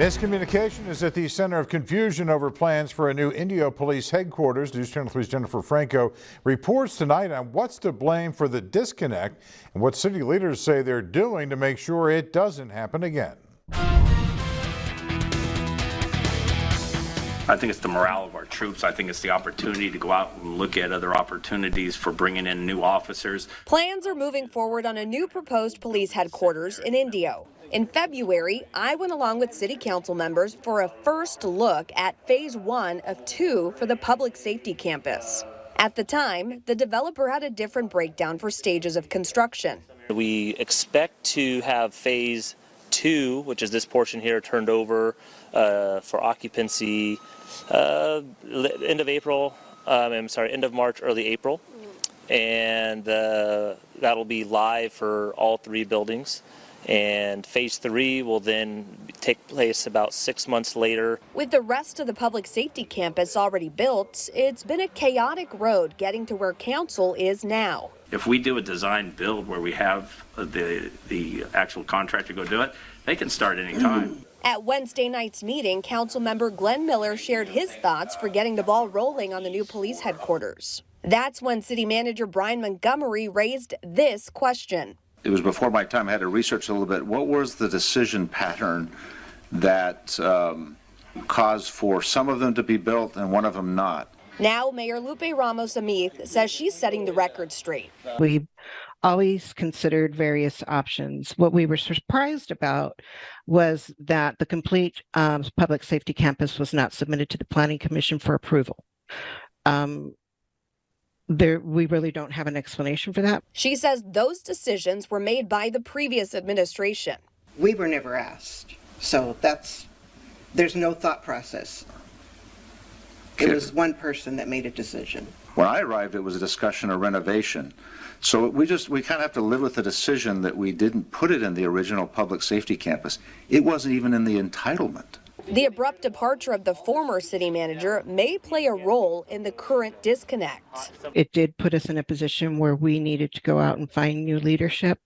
Miscommunication is at the center of confusion over plans for a new Indio Police headquarters. News Channel 3's Jennifer Franco reports tonight on what's to blame for the disconnect and what city leaders say they're doing to make sure it doesn't happen again. I think it's the morale of our troops. I think it's the opportunity to go out and look at other opportunities for bringing in new officers. Plans are moving forward on a new proposed police headquarters in Indio. In February, I went along with city council members for a first look at phase 1 of 2 for the public safety campus. At the time, the developer had a different breakdown for stages of construction. We expect to have phase 2, which is this portion here, turned over for occupancy end of March, early April, and that'll be live for all 3 buildings. And phase 3 will then take place about 6 months later. With the rest of the public safety campus already built, it's been a chaotic road getting to where council is now. If we do a design build where we have the actual contractor go do it, they can start any time. At Wednesday night's meeting, council member Glenn Miller shared his thoughts for getting the ball rolling on the new police headquarters. That's when city manager Brian Montgomery raised this question. It was before my time. I had to research a little bit. What was the decision pattern that caused for some of them to be built and one of them not? Now, Mayor Lupe Ramos-Amith says she's setting the record straight. We always considered various options. What we were surprised about was that the complete public safety campus was not submitted to the Planning Commission for approval. We really don't have an explanation for that. She says those decisions were made by the previous administration. We were never asked, so there's no thought process. It was one person that made a decision. When I arrived, it was a discussion of renovation. So we kind of have to live with the decision that we didn't put it in the original public safety campus. It wasn't even in the entitlement. The abrupt departure of the former city manager may play a role in the current disconnect. It did put us in a position where we needed to go out and find new leadership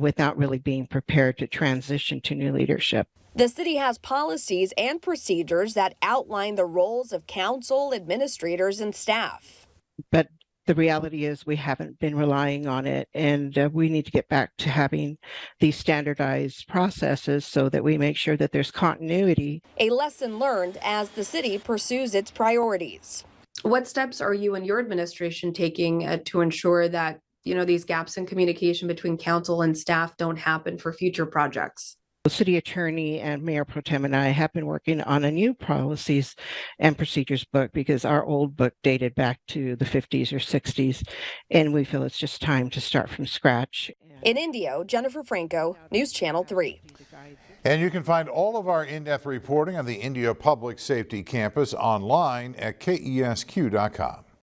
without really being prepared to transition to new leadership. The city has policies and procedures that outline the roles of council, administrators, and staff. But the reality is we haven't been relying on it, and we need to get back to having these standardized processes so that we make sure that there's continuity. A lesson learned as the city pursues its priorities. What steps are you and your administration taking to ensure that, these gaps in communication between council and staff don't happen for future projects? The city attorney and Mayor Pro Tem and I have been working on a new policies and procedures book because our old book dated back to the 50s or 60s, and we feel it's just time to start from scratch. In Indio, Jennifer Franco, News Channel 3. And you can find all of our in-depth reporting on the Indio Public Safety Campus online at KESQ.com.